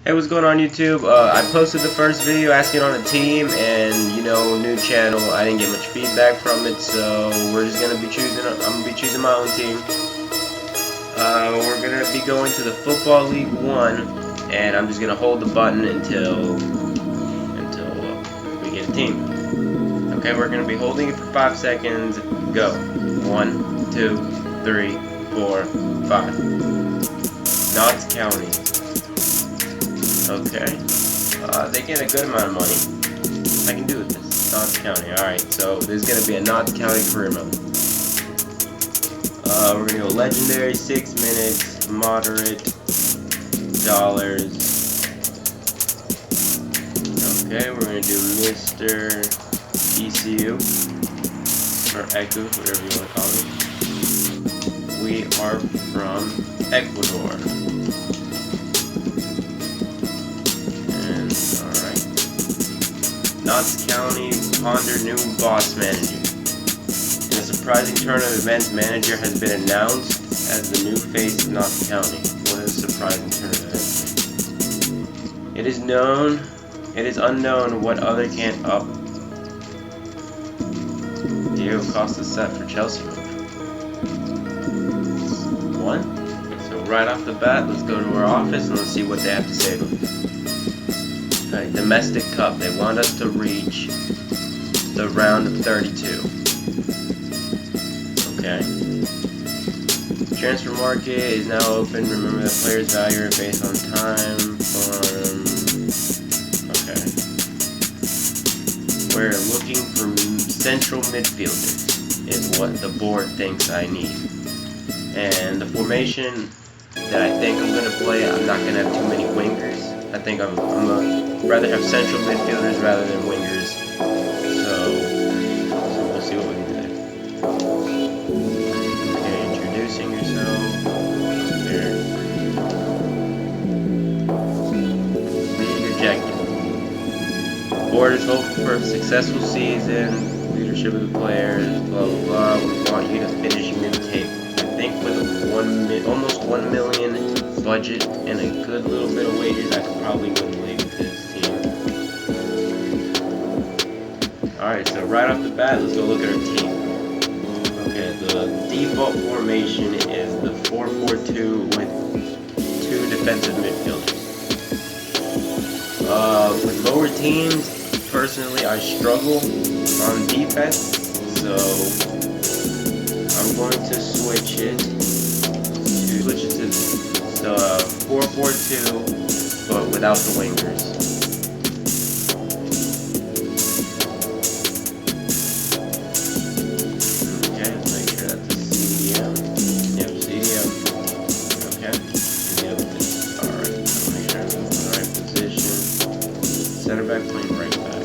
Hey, what's going on YouTube? I posted the first video asking on a team, and new channel. I didn't get much feedback from it, so we're just gonna be choosing. I'm gonna be choosing my own team. We're gonna be going to the Football League 1, and I'm just gonna hold the button until we get a team. Okay, we're gonna be holding it for 5 seconds. Go. 1, 2, 3, 4, 5. Notts County. Okay. They get a good amount of money. I can do this. Notts County. Alright, so there's going to be a Notts County career mode. We're going to go legendary, 6 minutes, moderate, dollars. Okay, we're going to do Mr. ECU, or ECU, whatever you want to call it. We are from Ecuador. Notts County ponder new boss manager. In a surprising turn of events, manager has been announced as the new face of Notts County. What a surprising turn of events. It is unknown what other can up. Diego Costa set for Chelsea move. 1. So right off the bat, let's go to our office and let's see what they have to say to us. Okay, domestic cup. They want us to reach the round of 32. Okay. Transfer market is now open. Remember that players' value are based on time. Okay. We're looking for central midfielders is what the board thinks I need. And the formation that I think I'm going to play, I'm not going to have too many wingers. I think I'm rather have central midfielders rather than wingers. So we'll see what we can do. Okay, introducing yourself. Here. League objective. Board is hopeful for a successful season. Leadership of the players. Blah blah blah. We want you to finish mid-table. I think with almost 1 million budget and a good little bit of wages, I could probably win the league with this team. Alright, so right off the bat, let's go look at our team. Okay, the default formation is the 4-4-2 with 2 defensive midfielders. With lower teams, personally, I struggle on defense, so I'm going to switch it to 4-4-2, but without the wingers. Okay, let's make sure that's the CDM. Yep, CDM. Okay, deal with this. Alright, make sure I'm in the right position. Center back playing right back.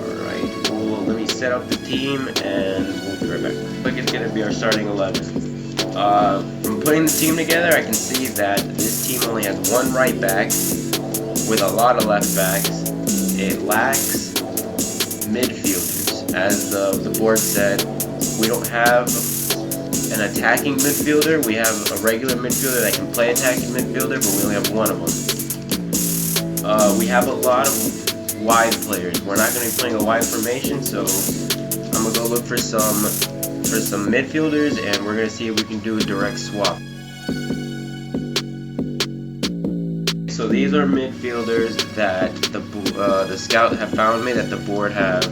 Alright, cool. Let me set up the team and we'll be right back. Look, it's going to be our starting 11. From putting the team together, I can see that this team only has 1 right back with a lot of left backs. It lacks midfielders. As the board said, we don't have an attacking midfielder. We have a regular midfielder that can play attacking midfielder, but we only have 1 of them. We have a lot of wide players. We're not going to be playing a wide formation, so I'm going to go look for some midfielders, and we're going to see if we can do a direct swap. So these are midfielders that the scout have found me, that the board have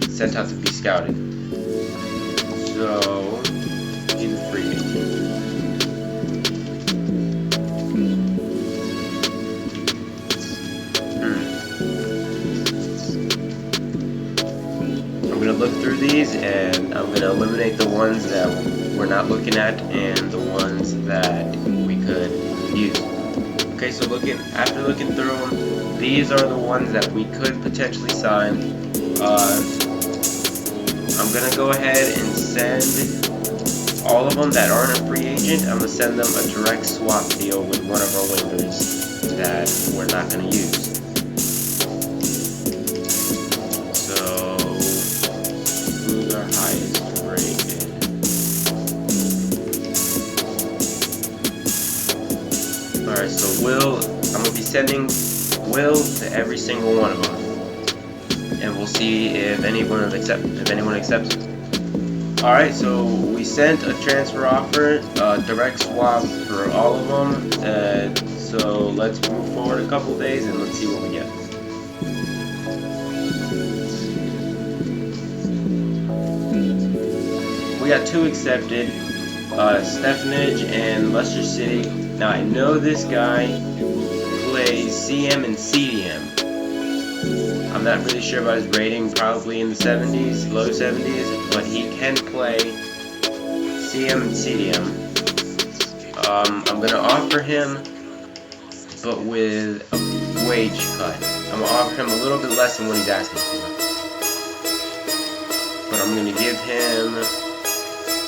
sent out to be scouted. So he's a free agent. I'm going to look through these and I'm going to eliminate the ones that we're not looking at and the ones that we could use. Okay, so after looking through them, these are the ones that we could potentially sign. I'm going to go ahead and send all of them that aren't a free agent. I'm going to send them a direct swap deal with one of our wingers that we're not going to use. Who's our highest rated? Alright, so Will, I'm going to be sending Will to every single one of them. And we'll see if anyone accepts it. Alright, so we sent a transfer offer, direct swap for all of them. So let's move forward a couple days and let's see what we get. We got 2 accepted, Stefanage and Leicester City. Now I know this guy plays CM and CDM. I'm not really sure about his rating, probably in the 70s, low 70s, but he can play CM and CDM. I'm going to offer him, but with a wage cut. I'm going to offer him a little bit less than what he's asking for. But I'm going to give him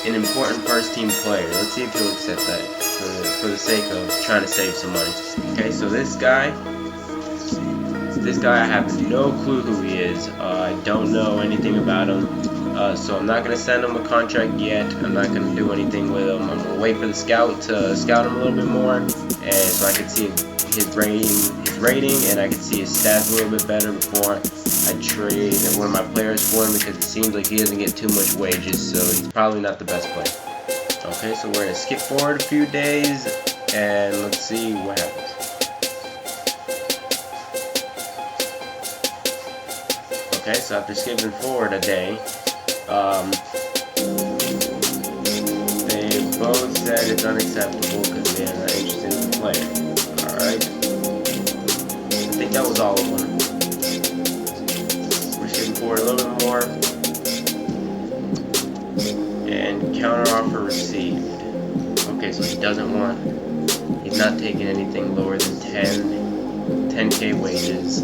an important first team player. Let's see if he'll accept that for the sake of trying to save some money. Okay, so this guy I have no clue who he is. I don't know anything about him. So I'm not going to send him a contract yet. I'm not going to do anything with him. I'm going to wait for the scout to scout him a little bit more, and so I can see his rating, and I can see his stats a little bit better before I trade one of my players for him, because it seems like he doesn't get too much wages, so he's probably not the best player. Okay, so we're going to skip forward a few days, and let's see what happens. Okay, so after skipping forward a day, they both said it's unacceptable because they're not interested in the player. Alright. I think that was all of them. We're skipping forward a little bit more. And counteroffer received. Okay, so he's not taking anything lower than 10K wages.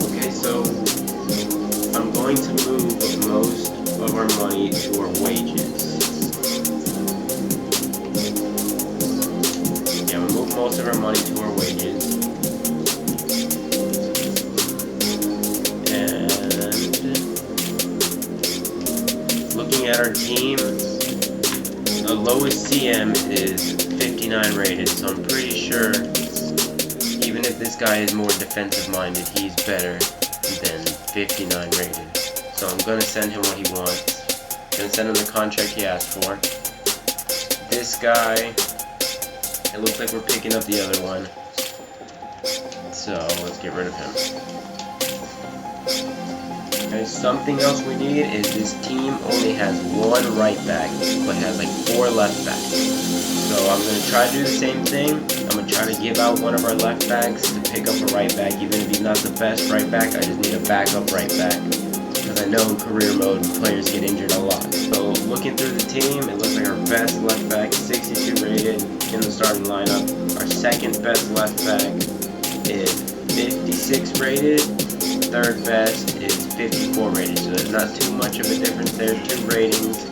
Okay, so I'm going to move most of our money to our wages. Yeah, we'll move most of our money to our wages. And looking at our team, the lowest CM is 59 rated, so I'm pretty sure even if this guy is more defensive minded, he's better than 59 rated. So I'm going to send him what he wants. I'm going to send him the contract he asked for. This guy, it looks like we're picking up the other one. So let's get rid of him. Okay, something else we need is this team only has 1 right back, but has like 4 left backs. So I'm going to try to do the same thing. I'm going to try to give out one of our left backs to pick up a right back. Even if he's not the best right back, I just need a backup right back. Because I know in career mode, players get injured a lot. So looking through the team, it looks like our best left back is 62 rated in the starting lineup. Our second best left back is 56 rated. Third best is 54 rated. So there's not too much of a difference there. 2 ratings.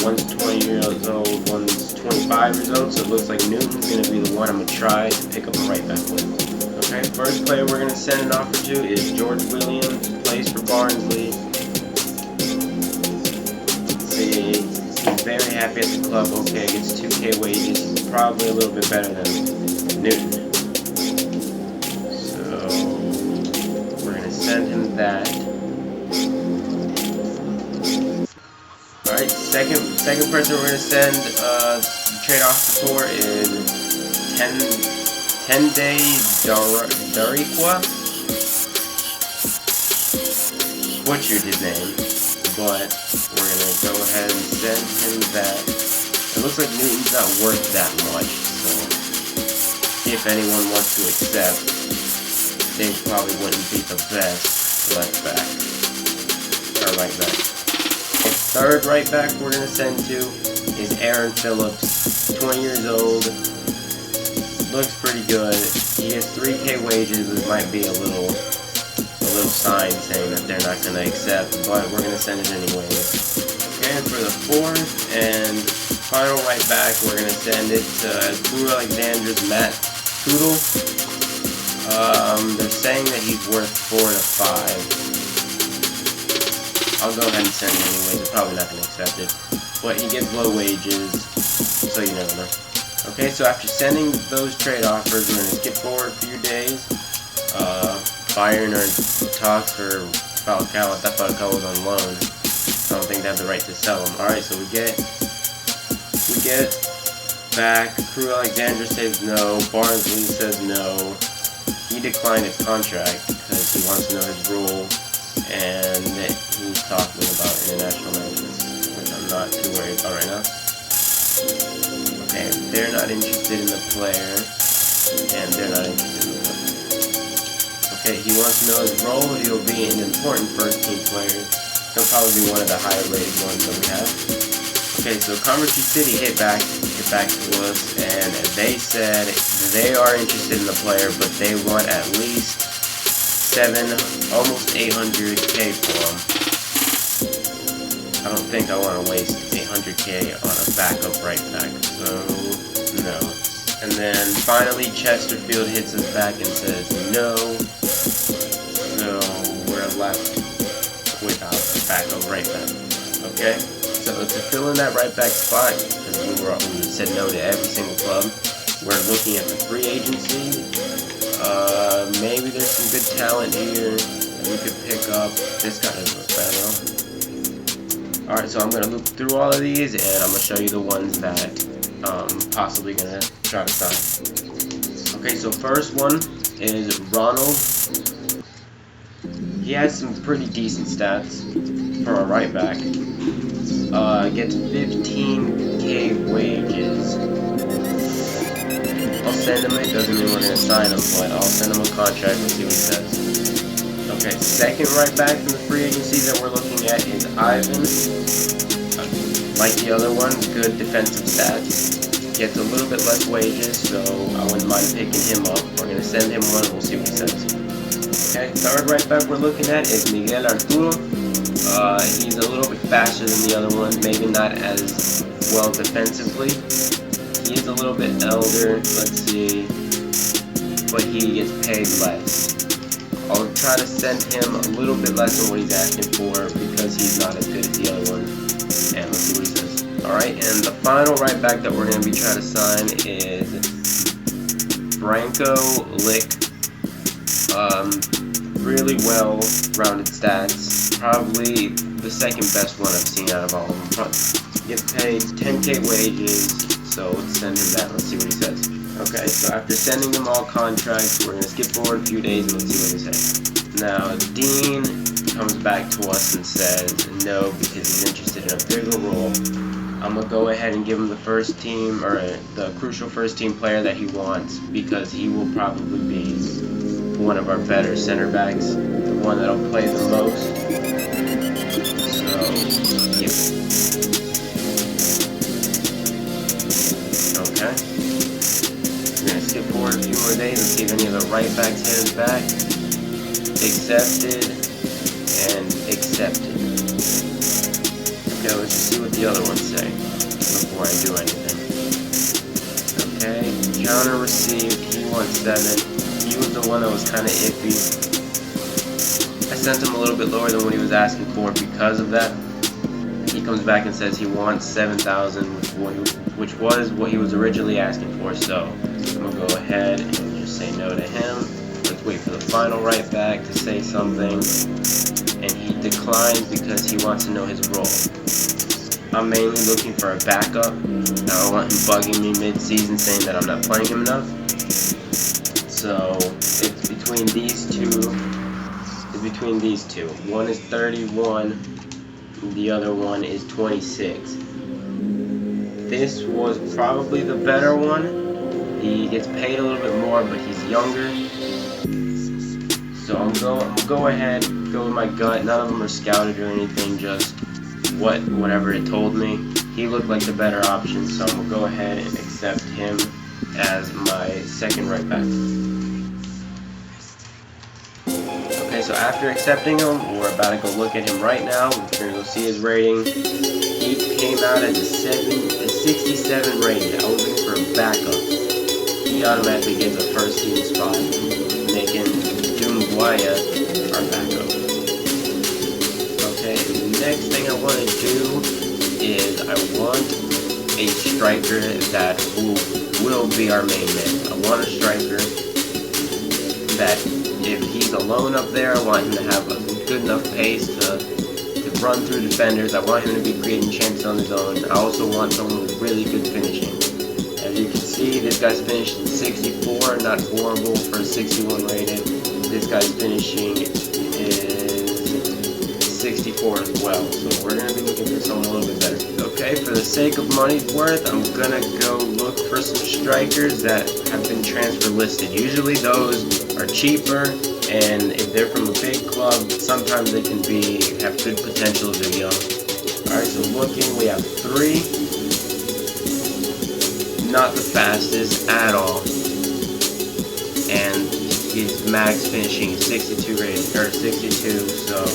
One's 20 years old, one's 25 years old, so it looks like Newton's going to be the one I'm going to try to pick up a right back with. Okay, first player we're going to send an offer to is George Williams, plays for Barnsley. Let's see, he's very happy at the club. Okay, gets 2K wages, he's probably a little bit better than Newton. So, we're going to send him that. Alright, second person we're going to send trade offer for is Tende Dariqua. Butchered his name, but we're going to go ahead and send him that. It looks like Newton's not worth that much, so if anyone wants to accept, they probably wouldn't be the best left back, or right back. Third right back we're going to send to is Aaron Phillips, 20 years old, looks pretty good. He has 3K wages, which might be a little sign saying that they're not going to accept, but we're going to send it anyways. Okay, and for the fourth and final right back, we're going to send it to Crew Alexander's Matt Poodle. They're saying that he's worth 4 to 5. I'll go ahead and send it anyway. They're probably not going to accept it. But he gets low wages. So you never know. Okay, so after sending those trade offers, we're gonna skip forward a few days. Bayern are talks for Falcao. I thought Falcao was on loan. I don't think they have the right to sell him. All right, so we get back. Crew Alexander says no. Barnsley says no. He declined his contract because he wants to know his role, and he's talking about international management, which I'm not too worried about right now. Okay, they're not interested in the player, and they're not interested in the player. Okay, he wants to know his role. He'll be an important first-team player. He'll probably be one of the higher-rated ones that we have. Okay, so Coventry City hit back to us, and they said they are interested in the player, but they want at least almost 800K for him. I don't think I want to waste 800K on a backup right back, so no. And then finally Chesterfield hits us back and says no, so we're left without a backup right back. Okay, so to fill in that right back spot, because we said no to every single club, we're looking at the free agency. Maybe there's some good talent here that we could pick up. This guy doesn't look bad though. Alright, so I'm going to loop through all of these, and I'm going to show you the ones that possibly going to try to sign. Okay, so first one is Ronald. He has some pretty decent stats for a right back. Gets 15K wages. I'll send him it, doesn't mean we're going to sign him, but I'll send him a contract and see what he says. Okay, second right back from the free agency that we're looking at is Ivan. Like the other one, good defensive stats. Gets a little bit less wages, so I wouldn't mind picking him up. We're going to send him one and we'll see what he says. Okay, third right back we're looking at is Miguel Arturo. He's a little bit faster than the other one, maybe not as well defensively. He's a little bit elder, let's see, but he gets paid less. I'll try to send him a little bit less than what he's asking for because he's not as good as the other one, and let's see what he says. Alright, and the final right back that we're going to be trying to sign is Branko Lick. Really well-rounded stats, probably the second best one I've seen out of all of them. Gets paid 10K wages, so let's send him that and let's see what he says. Okay, so after sending him all contracts, we're going to skip forward a few days and let's see what he says. Now, Dean comes back to us and says no because he's interested in a bigger role. I'm going to go ahead and give him the first team, or the crucial first team player that he wants, because he will probably be one of our better center backs, the one that'll play the most. So, yeah. Okay. We're going to skip forward a few more days and see if any of the right backs hit us back. Accepted and accepted. Okay, let's just see what the other ones say before I do anything. Okay, counter received, he wants 7. He was the one that was kind of iffy. I sent him a little bit lower than what he was asking for because of that. He comes back and says he wants 7,000, which was what he was originally asking for, so I'm going to go ahead and just say no to him. Let's wait for the final right back to say something, and he declines because he wants to know his role. I'm mainly looking for a backup. I don't want him bugging me mid-season saying that I'm not playing him enough. So it's between these two. One is 31, the other one is 26. This was probably the better one. He gets paid a little bit more, but he's younger. So I'm gonna go ahead, go with my gut. None of them are scouted or anything, just whatever it told me. He looked like the better option, so I'm gonna go ahead and accept him as my second right back. Okay, so after accepting him, we're about to go look at him right now. We're gonna go see his rating. He came out as a 67 rated. I was looking for a backup. He automatically gets a first team spot, making Dumbuya our backup. Okay, the next thing I want to do is I want a a striker that will be our main man. I want a striker that if he's alone up there, I want him to have a good enough pace to run through defenders. I want him to be creating chances on his own. I also want someone with really good finishing. As you can see, this guy's finished in 64, not horrible for a 61 rated. This guy's finishing is 64 as well, so we're going to be looking for someone a little bit better. Okay, for the sake of money's worth, I'm going to go look for some strikers that have been transfer listed. Usually those are cheaper, and if they're from a big club, sometimes they can have good potential if they're young. Alright, so looking, we have 3. Not the fastest at all. And his max finishing is 62 rated, or 62, so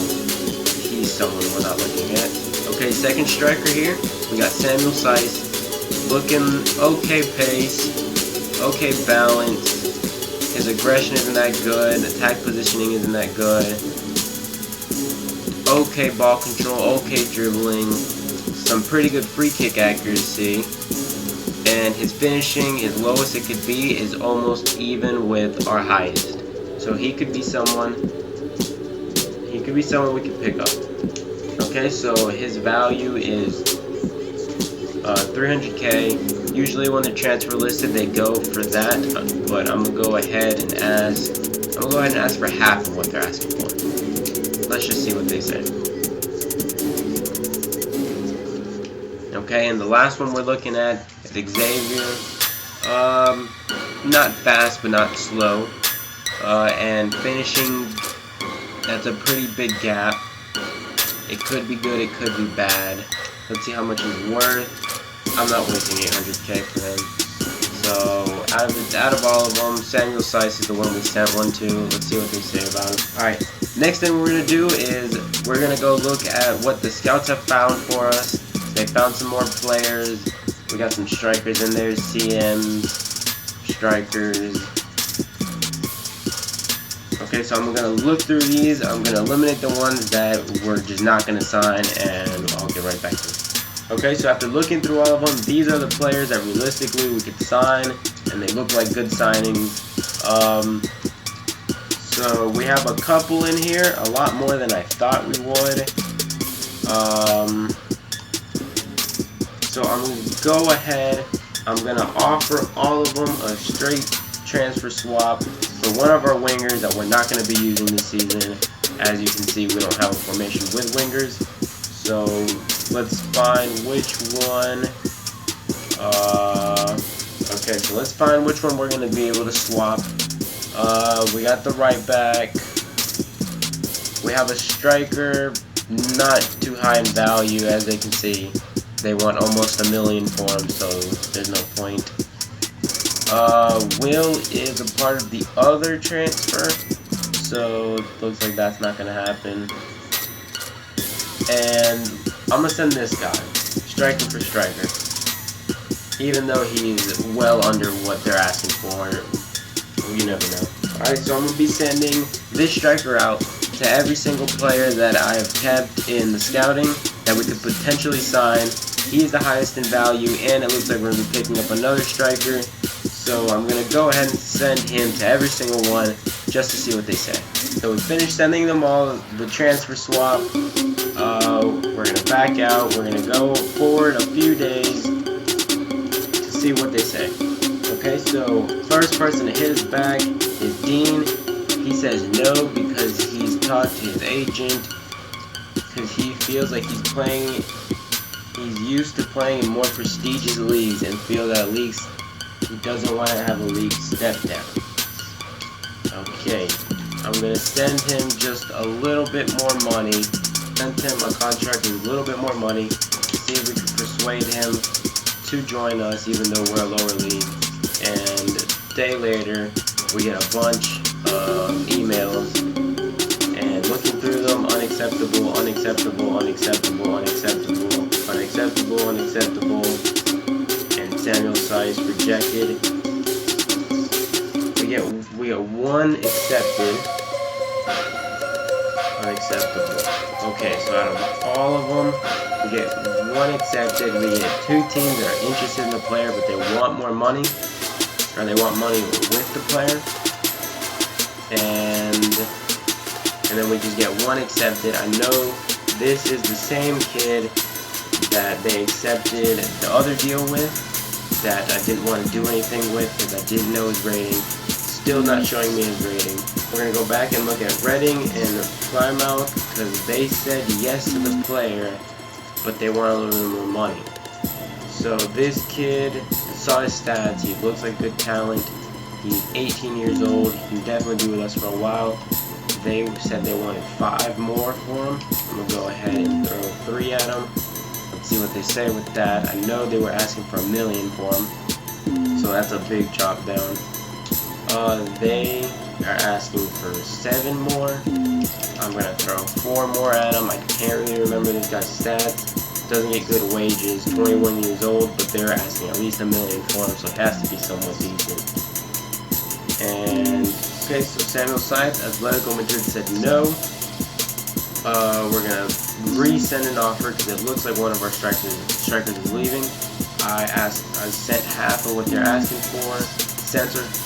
he's someone we're not looking at. Okay, second striker here, we got Samuel Seiss. Looking okay pace, okay balance. His aggression isn't that good, attack positioning isn't that good. Okay ball control, okay dribbling, some pretty good free kick accuracy. And his finishing, his lowest it could be, is almost even with our highest. So he could be someone we could pick up. Okay, so his value is 300k. Usually when they're transfer listed, they go for that, but I'm gonna go ahead and ask for half of what they're asking for. Let's just see what they say. Okay, and the last one we're looking at is Xavier. Not fast, but not slow. And finishing, that's a pretty big gap. It could be good, it could be bad. Let's see how much he's worth. I'm not wasting 800k for him. So, out of all of them, Samuel Seiss is the one we sent one to. Let's see what they say about him. Alright, next thing we're going to do is we're going to go look at what the scouts have found for us. They found some more players. We got some strikers in there, CMs, strikers. Okay, so I'm going to look through these. I'm going to eliminate the ones that we're just not going to sign, and I'll get right back to it. Okay, so after looking through all of them, these are the players that realistically we could sign, and they look like good signings. So we have a couple in here, a lot more than I thought we would. So I'm going to go ahead, I'm going to offer all of them a straight transfer swap for one of our wingers that we're not going to be using this season. As you can see, we don't have a formation with wingers. So let's find which one. Okay, so let's find which one we're going to be able to swap. We got the right back. We have a striker, not too high in value, as they can see. They want almost $1 million for him, so there's no point. Will is a part of the other transfer, so it looks like that's not going to happen. And I'm going to send this guy, striker for striker. Even though he's well under what they're asking for, you never know. Alright, so I'm going to be sending this striker out to every single player that I have kept in the scouting that we could potentially sign. He's the highest in value, and it looks like we're going to be picking up another striker. So I'm going to go ahead and send him to every single one just to see what they say. So we finished sending them all the transfer swap. We're going to back out. We're going to go forward a few days to see what they say. Okay, so first person to hit us back is Dean. He says no because he's talked to his agent because he feels like he's used to playing in more prestigious leagues and feel that leagues he doesn't want to have a league step down. Okay, I'm going to send him just a little bit more money. Send him a contract with a little bit more money. See if we can persuade him to join us even though we're a lower league. And a day later, we get a bunch of emails. And looking through them, unacceptable, unacceptable, unacceptable, unacceptable, unacceptable, unacceptable. Samuel Seiss rejected. We get one accepted. unacceptable. Okay, so out of all of them, we get one accepted. We get 2 teams that are interested in the player, but they want more money, or they want money with the player. And then we just get 1 accepted. I know this is the same kid that they accepted the other deal with, that I didn't want to do anything with because I didn't know his rating. Still not showing me his rating. We're going to go back and look at Reading and Plymouth because they said yes to the player, but they want a little bit more money. So this kid, saw his stats, he looks like good talent. He's 18 years old. He can definitely be with us for a while. They said they wanted 5 more for him. I'm going to go ahead and throw 3 at him. Let's see what they say with that. I know they were asking for $1 million for him, so that's a big chop down. They are asking for 7 more. I'm going to throw 4 more at him. I can't really remember this guy's stats. Doesn't get good wages, 21 years old, but they're asking at least $1 million for him, so it has to be somewhat decent. And, okay, so Samuel Sykes, Atletico Madrid said no. We're going to resend an offer because it looks like one of our strikers is leaving. I sent half of what they're asking for.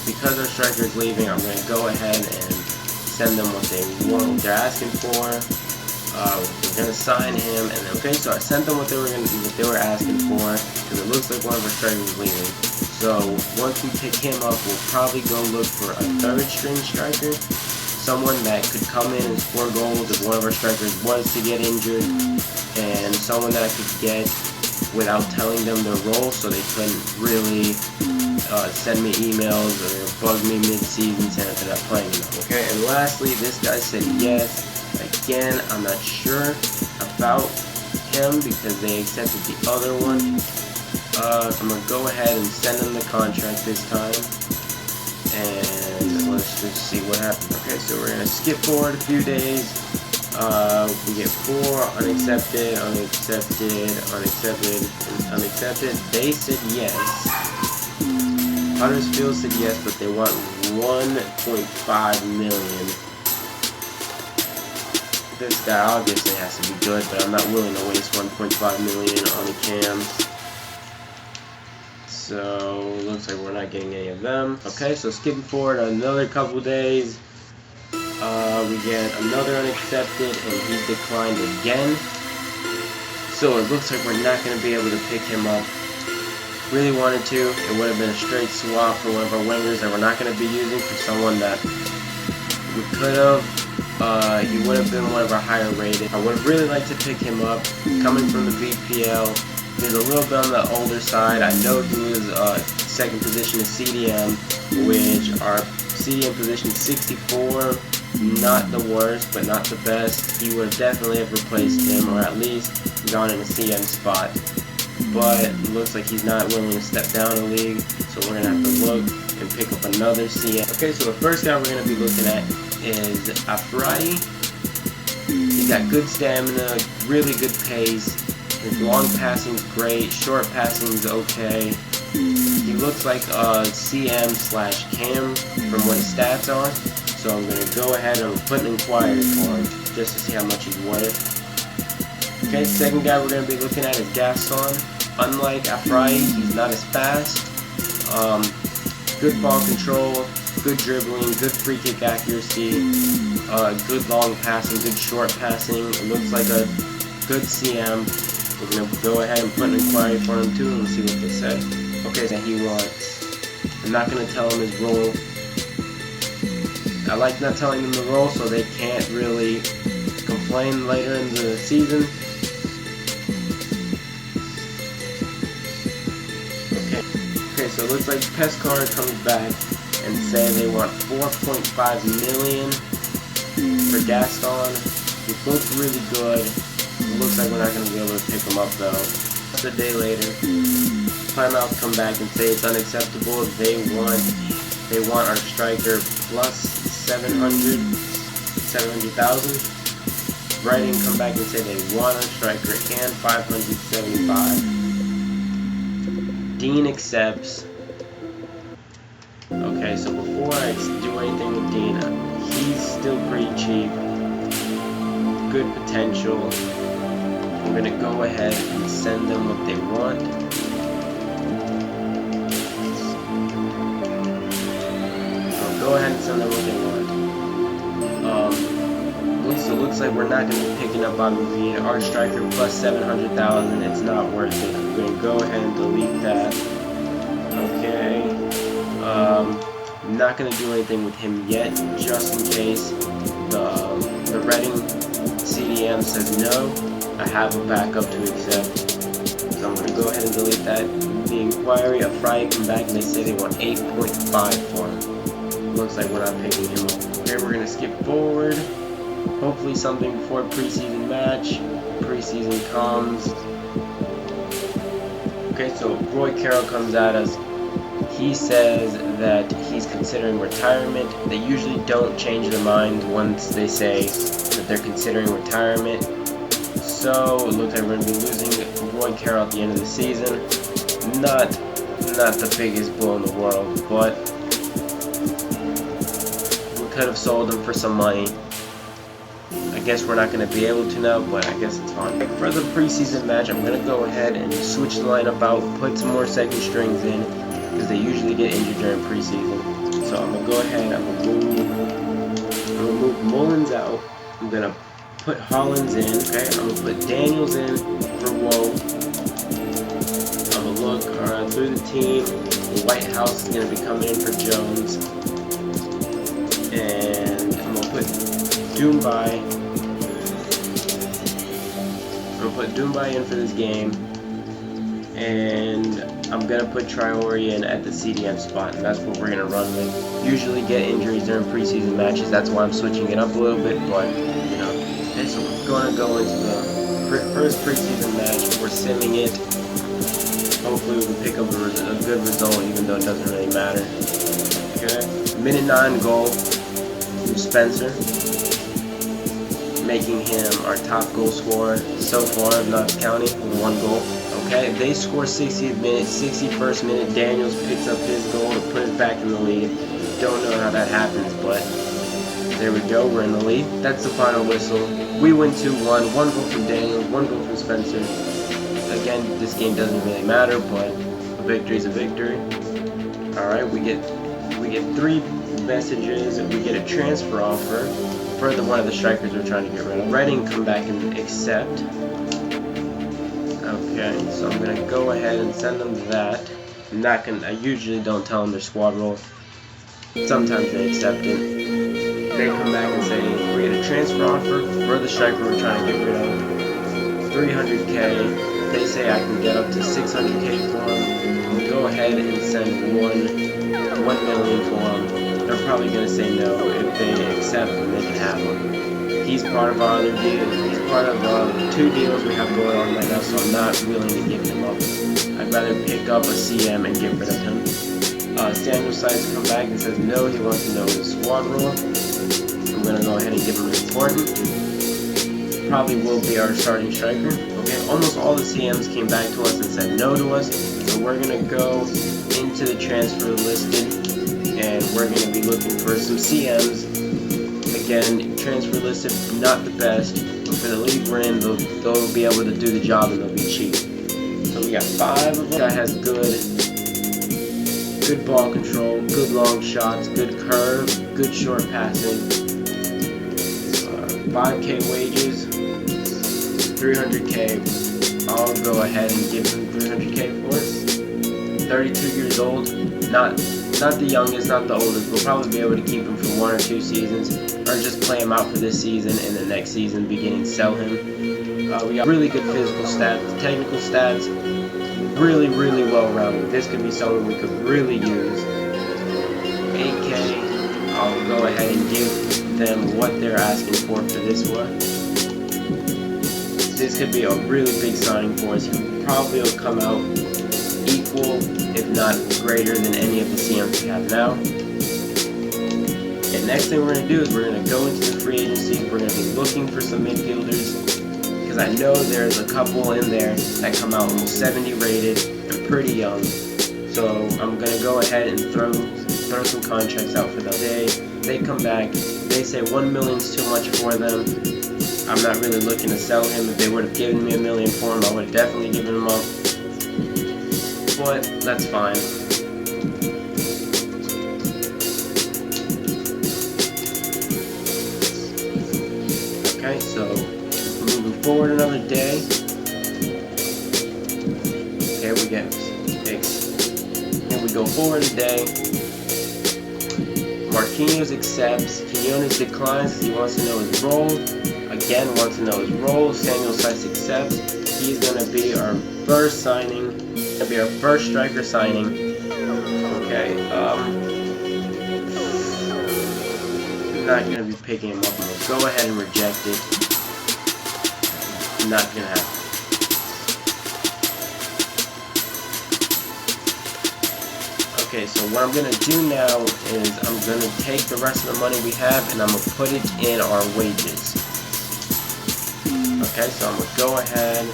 Because our striker is leaving, I'm going to go ahead and send them what they want, what they're asking for. We're going to sign him, and okay, so I sent them what they were asking for because it looks like one of our strikers is leaving. So once we pick him up, we'll probably go look for a 3rd string striker. Someone that could come in and score goals if one of our strikers was to get injured, and someone that I could get without telling them their role so they couldn't really send me emails or bug me mid-season saying that they're not playing enough. Okay, and lastly, this guy said yes. Again, I'm not sure about him because they accepted the other one. I'm going to go ahead and send him the contract this time. And let's just see what happens. Okay, so we're going to skip forward a few days. We get 4 unaccepted, unaccepted, unaccepted, and unaccepted. They said yes. Huddersfield said yes, but they want 1.5 million. This guy obviously has to be good, but I'm not willing to waste 1.5 million on the cams. So, looks like we're not getting any of them. Okay, so skipping forward another couple days, we get another unaccepted, and he declined again. So it looks like we're not going to be able to pick him up. Really wanted to. It would have been a straight swap for one of our wingers that we're not going to be using for someone that we could have. He would have been one of our higher rated. I would have really liked to pick him up. Coming from the BPL, he's a little bit on the older side. I know he was 2nd position in CDM, which our CDM position is 64. Not the worst, but not the best. He would have definitely have replaced him, or at least gone in a CM spot. But it looks like he's not willing to step down a league, so we're going to have to look and pick up another CM. Okay, so the first guy we're going to be looking at is Afradi. He's got good stamina, really good pace. His long passing's great, short passing's okay. He looks like a CM/Cam from what his stats are. So I'm going to go ahead and put an inquiry for him just to see how much he's worth. Okay, second guy we're going to be looking at is Gaston. Unlike Afradi, he's not as fast. Good ball control, good dribbling, good free kick accuracy, good long passing, good short passing. It looks like a good CM. We're going to go ahead and put an inquiry for him too and see what they say. Okay, so he wants. I'm not going to tell him his role. I like not telling them the role so they can't really complain later in the season. Okay, so it looks like Pescara comes back and say they want 4.5 million for Gaston. He looks really good. It looks like we're not going to be able to pick him up though. Just a day later, Plymouth come back and say it's unacceptable. They want our striker plus 700,000. Reading come back and say they want our striker and 575. Dean accepts. Okay, so before I do anything with Dean, he's still pretty cheap. good potential. I'm gonna go ahead and send them what they want. I'll go ahead and send them what they want. So it looks like we're not gonna be picking up Bobby Reed. Our striker plus 700,000. It's not worth it. I'm gonna go ahead and delete that. Okay. I'm not gonna do anything with him yet, just in case the Reading CDM says no. I have a backup to accept, so I'm gonna go ahead and delete that. The inquiry of Friday come back and they say they want 8.5 for him. Looks like we're not picking him up. Okay, we're gonna skip forward. Hopefully something before preseason match. Preseason comes. Okay, so Roy Carroll comes at us. He says that he's considering retirement. They usually don't change their mind once they say that they're considering retirement. So it looks like we're going to be losing Roy Carroll at the end of the season. Not the biggest blow in the world, but we could have sold him for some money. I guess we're not going to be able to now, but I guess it's fine. For the preseason match, I'm going to go ahead and switch the lineup out, put some more second strings in, because they usually get injured during preseason. So I'm going to go ahead, I'm going to move Mullins out. I'm going to put Hollins in, okay? I'm going to put Daniels in for Woe. I'm going to look through the team. Whitehouse is going to be coming in for Jones. And I'm going to put Doumbé. I'm going to put Doumbé in for this game. And I'm going to put Traoré in at the CDM spot, and that's what we're going to run with. Usually get injuries during preseason matches, that's why I'm switching it up a little bit, but, you know. Okay, so we're going to go into the first preseason match. We're simming it. Hopefully we can pick up a good result, even though it doesn't really matter. Okay, minute 9 goal from Spencer, making him our top goal scorer so far of Knox County with 1 goal. Okay, they score 60th minute, 61st minute, Daniels picks up his goal to put us back in the lead. Don't know how that happens, but there we go, we're in the lead. That's the final whistle. We win 2-1, 1 goal from Daniels, 1 goal from Spencer. Again, this game doesn't really matter, but a victory is a victory. Alright, we get 3 messages, and we get a transfer offer for one of the strikers we're trying to get rid of. Reading come back and accept. Okay, so I'm gonna go ahead and send them that. I usually don't tell them their squad role. Sometimes they accept it. They come back and say we get a transfer offer for the striker we're trying to get rid of. 300k. They say I can get up to 600k for him. We'll go ahead and send 1 million for him. They're probably gonna say no. If they accept him, they can have him. He's part of our other deal. He's part of 2 deals we have going on right now, so I'm not willing to give him up. I'd rather pick up a CM and get rid of him. Samuel decides to come back and says no, he wants to know his squad role. I'm going to go ahead and give him an important. Probably will be our starting striker. Okay, almost all the CMs came back to us and said no to us, so we're going to go into the transfer listed, and we're going to be looking for some CMs. Again, transfer listed, not the best, but for the league we're in, they'll be able to do the job and they'll be cheap. So we got 5 of them. Guy has good ball control, good long shots, good curve, good short passing. 5k wages, 300k. I'll go ahead and give him 300k for it. 32 years old, not the youngest, not the oldest. We'll probably be able to keep him for 1 or 2 seasons, or just play him out for this season and the next season, beginning sell him. We got really good physical stats, technical stats, really well-rounded. This could be someone we could really use. 8k, I'll go ahead and give them what they're asking for this one. This could be a really big signing for us. He probably will come out equal, if not greater, than any of the CMs we have now. And next thing we're going to do is we're going to go into the free agency. We're going to be looking for some midfielders, because I know there's a couple in there that come out almost 70 rated and pretty young. So I'm going to go ahead and throw some contracts out for them. They come back, they say 1 million's too much for them. I'm not really looking to sell him. If they would have given me $1 million for him, I would have definitely given him up. But that's fine. Okay, so moving forward another day. Okay, we get here we go forward a day. Marquinhos accepts. Quinones declines because he wants to know his role. Again, wants to know his role. Samuel Sykes accepts. He's going to be our first signing. Going to be our first striker signing. Okay, I'm not going to be picking him up. I'm going to go ahead and reject it. Not going to happen. Okay, so what I'm going to do now is I'm going to take the rest of the money we have and I'm going to put it in our wages. Okay, so I'm going to go ahead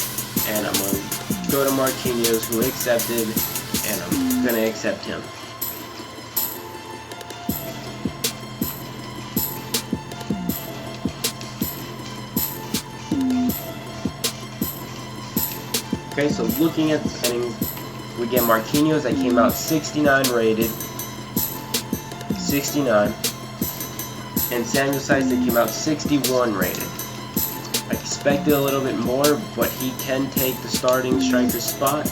and I'm going to go to Marquinhos, who accepted, and I'm going to accept him. Okay, so looking at the settings, we get Marquinhos that came out 69 rated, 69, and Samuel Sykes that came out 61 rated. I expected a little bit more, but he can take the starting striker spot.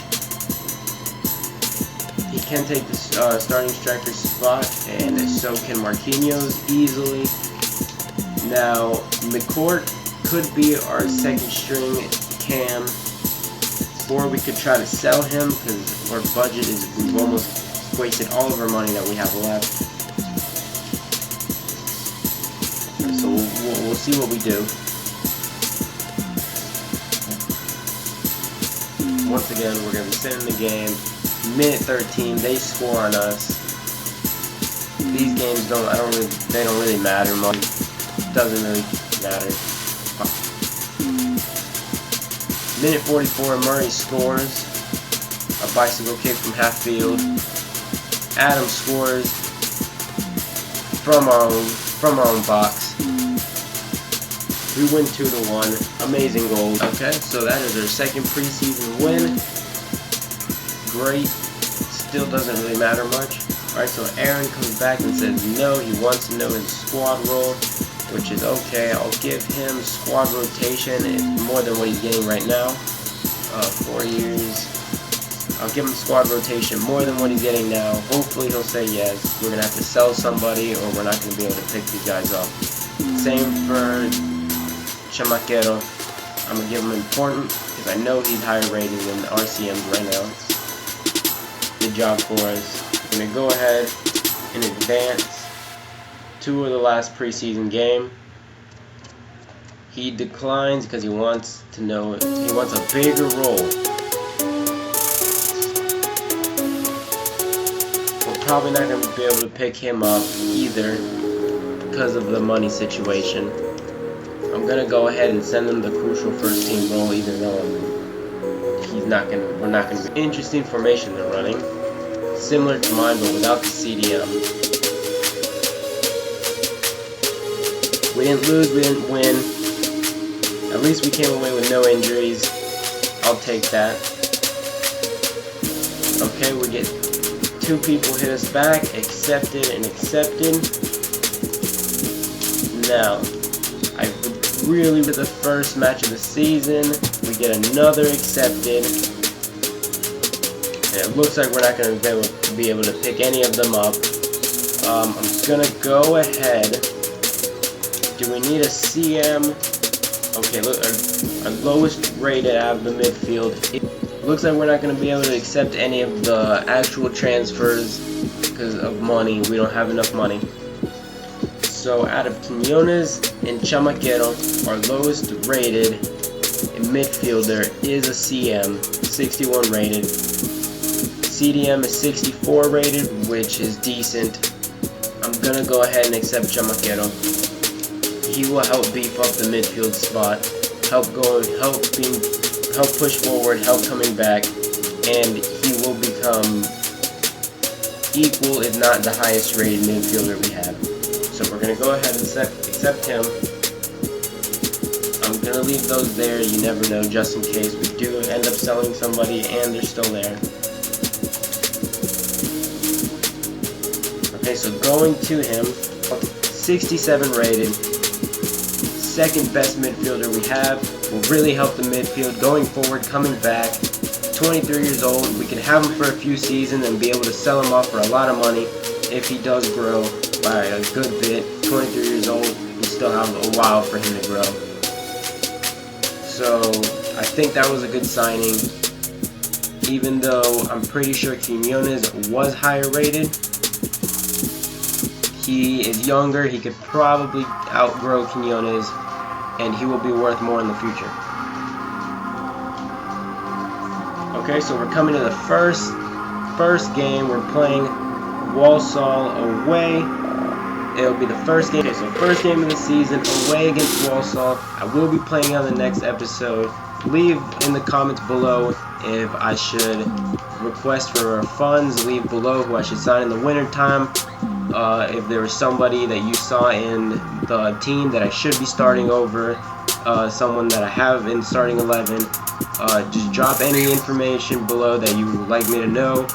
He can take the starting striker spot, and so can Marquinhos easily. Now, McCourt could be our second string cam. Or we could try to sell him because our budget is, we've almost wasted all of our money that we have left. So we'll see what we do. Once again, we're going to be sitting in the game. Minute 13, they score on us. These games they don't really matter much. Doesn't really matter. Minute 44, Murray scores a bicycle kick from half field. Adams scores from our own box. We win 2-1. Amazing goal. Okay, so that is our second preseason win. Great. Still doesn't really matter much. Alright, so Aaron comes back and says no, he wants to know his squad role, which is okay. I'll give him squad rotation. It's more than what he's getting right now. 4 years. I'll give him squad rotation more than what he's getting now. Hopefully he'll say yes. We're going to have to sell somebody or we're not going to be able to pick these guys up. Same for Chamaquero. I'm going to give him important because I know he's higher rated than the RCMs right now. Good job for us. We're going to go ahead and advance to the last preseason game. He declines because he wants to know, he wants a bigger role. We're probably not going to be able to pick him up either because of the money situation. I'm going to go ahead and send him the crucial first team role, even though we're not going to be. Interesting formation they're running. Similar to mine, but without the CDM. We didn't lose, we didn't win. At least we came away with no injuries. I'll take that. Okay, we get 2 people hit us back. Accepted and accepted. Now, I really with the first match of the season. We get another accepted. And it looks like we're not going to be able to pick any of them up. I'm just going to go ahead. Do we need a CM? Okay, look, our lowest rated out of the midfield. It looks like we're not going to be able to accept any of the actual transfers because of money. We don't have enough money. So out of Quinones and Chamaquero, our lowest rated midfielder is a CM, 61 rated. CDM is 64 rated, which is decent. I'm going to go ahead and accept Chamaquero. He will help beef up the midfield spot, help push forward, help coming back, and he will become equal, if not the highest rated midfielder we have. So we're going to go ahead and accept him. I'm gonna leave those there, you never know, just in case we do end up selling somebody and they're still there. Okay, so going to him, 67 rated, second best midfielder we have, will really help the midfield going forward, coming back, 23 years old, we can have him for a few seasons and be able to sell him off for a lot of money if he does grow by a good bit. 23 years old, we still have a while for him to grow. So I think that was a good signing, even though I'm pretty sure Quiñones was higher rated. He is younger, he could probably outgrow Quiñones, and he will be worth more in the future. Okay, so we're coming to the first game. We're playing Walsall away. It'll be the first game. Okay, so first game of the season away against Walsall. I will be playing on the next episode. Leave in the comments below if I should request for funds. Leave below who I should sign in the winter time. If there was somebody that you saw in the team that I should be starting over, someone that I have in starting 11, just drop any information below that you would like me to know.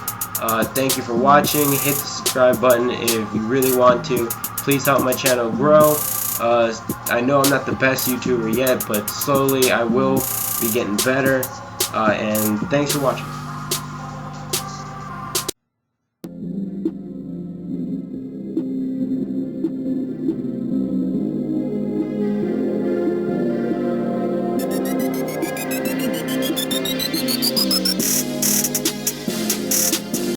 Thank you for watching. Hit the subscribe button if you really want to. Please help my channel grow. I know I'm not the best YouTuber yet, but slowly I will be getting better. And thanks for watching.